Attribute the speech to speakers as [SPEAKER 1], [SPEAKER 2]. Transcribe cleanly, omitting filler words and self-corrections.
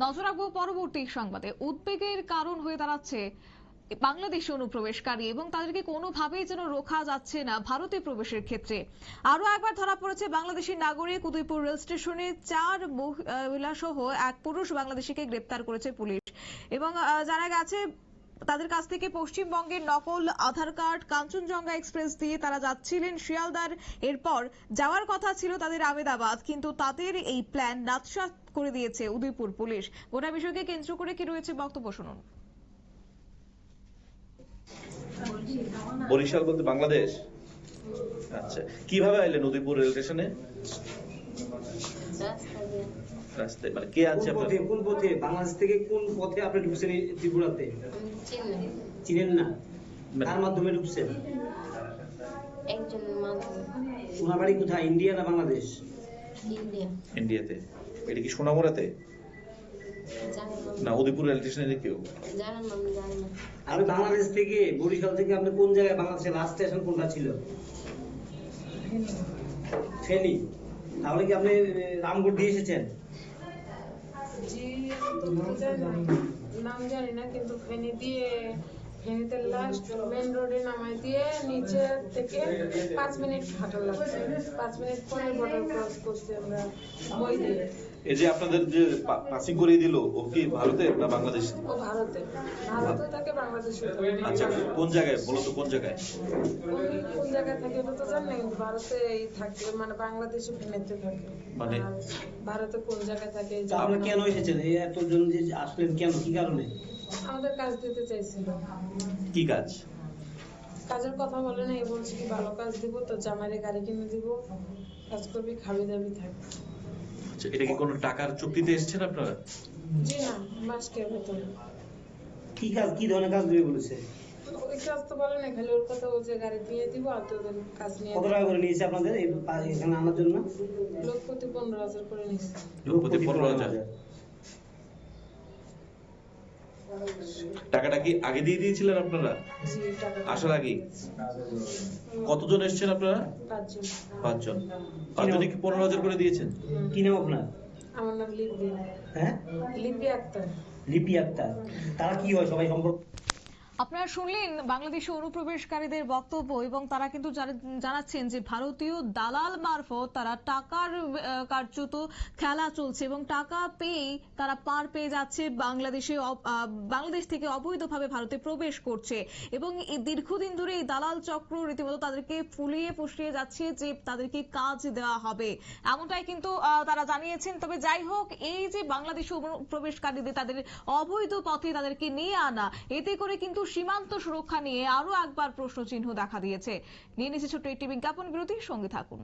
[SPEAKER 1] নজর রাখবো পরবর্তী সংবাদে। উদ্বেগের কারণ হয়ে দাঁড়াচ্ছে বাংলাদেশি অনুপ্রবেশকারী এবং তাদেরকে কোনোভাবেই যেন রোখা যাচ্ছে না ভারতে প্রবেশের ক্ষেত্রে। আরো একবার ধরা পড়েছে বাংলাদেশি নাগরিক। উদয়পুর রেল স্টেশনে 4 মহিলা সহ এক পুরুষ বাংলাদেশিকে গ্রেপ্তার করেছে পুলিশ এবং জানা গেছে তাদের কাছ থেকে পশ্চিমবঙ্গের নকল আধার কার্ড কাঞ্চনজঙ্ঘা এক্সপ্রেস দিয়ে তারা যাচ্ছিলেন শিয়ালদার। এরপর যাওয়ার কথা ছিল তাদের আমেদাবাদ, কিন্তু তাদের এই প্ল্যান নাৎসাৎ করে দিয়েছে উদয়পুর পুলিশ। গোটা বিষয়কে কেন্দ্র করে কি রয়েছে বক্তব্য শুনুন।
[SPEAKER 2] বরিশাল বলতে বাংলাদেশ। আচ্ছা, কিভাবে আইলেন উদয়পুর রেল স্টেশনে? রাস্তায় মানে কে আছে আপনার?
[SPEAKER 3] কোন পথে বাংলাদেশ থেকে কোন পথে আপনি ঢুকছেন ত্রিপুরাতে? চিনেন না? কার মাধ্যমে ঢুকছেন?
[SPEAKER 4] একজনের মাধ্যমে।
[SPEAKER 3] ওনার বাড়ি কোথায়, ইন্ডিয়া না বাংলাদেশ?
[SPEAKER 4] ইন্ডিয়া।
[SPEAKER 2] ইন্ডিয়াতে। এটা কি সোনামুড়াতে না উদয়পুর রেল স্টেশনে? কেউ
[SPEAKER 4] জানেন না? আমি জানি না।
[SPEAKER 3] আপনি বাংলাদেশ থেকে বরিশাল থেকে আপনি কোন জায়গায়, বাংলাদেশের লাস্ট স্টেশন কোনটা ছিল? ফেনী। তাহলে কি আপনি রামগড় দিয়ে এসেছেন?
[SPEAKER 5] জি, নাম জানি না, কিন্তু ফেনী দিয়ে, ফেনীতে লাস্ট মেন রোডে নামাই দিয়ে নিচে থেকে 5 মিনিট হাঁটা লাগছে। 5 মিনিট পরে বর্ডার ক্রস করছি আমরা মই দিয়ে।
[SPEAKER 2] এই যে আপনাদের যে পাসিং করে দিল, ও কি ভারতে না বাংলাদেশ?
[SPEAKER 5] ও ভারতে। ভারতে থাকে, বাংলাদেশে থাকে।
[SPEAKER 2] আচ্ছা, কোন জায়গায় বলো তো, কোন জায়গায়?
[SPEAKER 5] কোন জায়গায় থাকে এটা তো জানি না, কিন্তু ভারতে থাকে, মানে বাংলাদেশে ফেনীতে থাকে।
[SPEAKER 2] মানে
[SPEAKER 5] ভারতে কোন জায়গায় থাকে?
[SPEAKER 3] আপনি কেন এসেছেন? এই এতজন যে আসলেন কেন, কি কারণে?
[SPEAKER 5] আমাদের কাজ দিতে চাইছিল।
[SPEAKER 2] কি কাজ?
[SPEAKER 5] কাজের কথা বলে না, বলছি কি ভালো কাজ দিব, তো জামাইরে গাড়ি কিনে দিব, কাজ করবি, খাবি দাবি থাকবি।
[SPEAKER 2] আচ্ছা, এটা কি কোনো টাকার চুক্তিতে এসেছেন আপনারা?
[SPEAKER 5] জি না, মাসকের বেতন।
[SPEAKER 3] কি কাজ, কি ধরনের কাজ দিবে বলেছে?
[SPEAKER 5] ওই কাজ তো বলে না, খালি ওর কথা, ও যে গাড়ি দিয়ে দিব আর তোদের কাজ নিয়ে।
[SPEAKER 3] কত টাকা করে নিয়েছে আপনাদের এখানে আনার জন্য?
[SPEAKER 5] লোক প্রতি 15,000 করে নিচ্ছে।
[SPEAKER 2] লোক প্রতি 15,000। টাকাটা কি আগে দিয়ে দিয়েছিলেন আপনারা?
[SPEAKER 5] জি, টাকা
[SPEAKER 2] আসার আগে? কতজন এসেছেন আপনারা?
[SPEAKER 5] 5 জন।
[SPEAKER 2] 5 জন। 5 জনে কি 15,000 করে দিয়েছেন?
[SPEAKER 3] কি নাম আপনার?
[SPEAKER 5] আমার নাম লিপি।
[SPEAKER 3] হ্যাঁ,
[SPEAKER 5] লিপি আক্তার।
[SPEAKER 3] লিপি আক্তার। তারা কি হয় সবাই সম্পর্ক?
[SPEAKER 1] আপনারা শুনলেন বাংলাদেশি অনুপ্রবেশকারীদের বক্তব্য এবং তারা কিন্তু জানাচ্ছেন যে ভারতীয় দালাল মারফত তারা টাকার কার্যত খেলা চলছে এবং টাকা পেয়ে তারা পার পেয়ে যাচ্ছে বাংলাদেশ থেকে অবৈধভাবে ভারতে প্রবেশ করছে এবং এই দীর্ঘদিন ধরে এই দালাল চক্র রীতিমতো তাদেরকে ফুলিয়ে ফুসলিয়ে যাচ্ছে যে তাদেরকে কাজ দেওয়া হবে, এমনটাই কিন্তু তারা জানিয়েছেন। তবে যাই হোক, এই যে বাংলাদেশি অনুপ্রবেশকারীদের তাদের অবৈধ পথে তাদেরকে নিয়ে আনা, এতে করে কিন্তু সীমান্ত সুরক্ষা নিয়ে আরো একবার প্রশ্নচিহ্ন দেখা দিয়েছে। নিয়ে নিচ্ছে ছোট্ট একটি বিজ্ঞাপন বিরতির সঙ্গে থাকুন।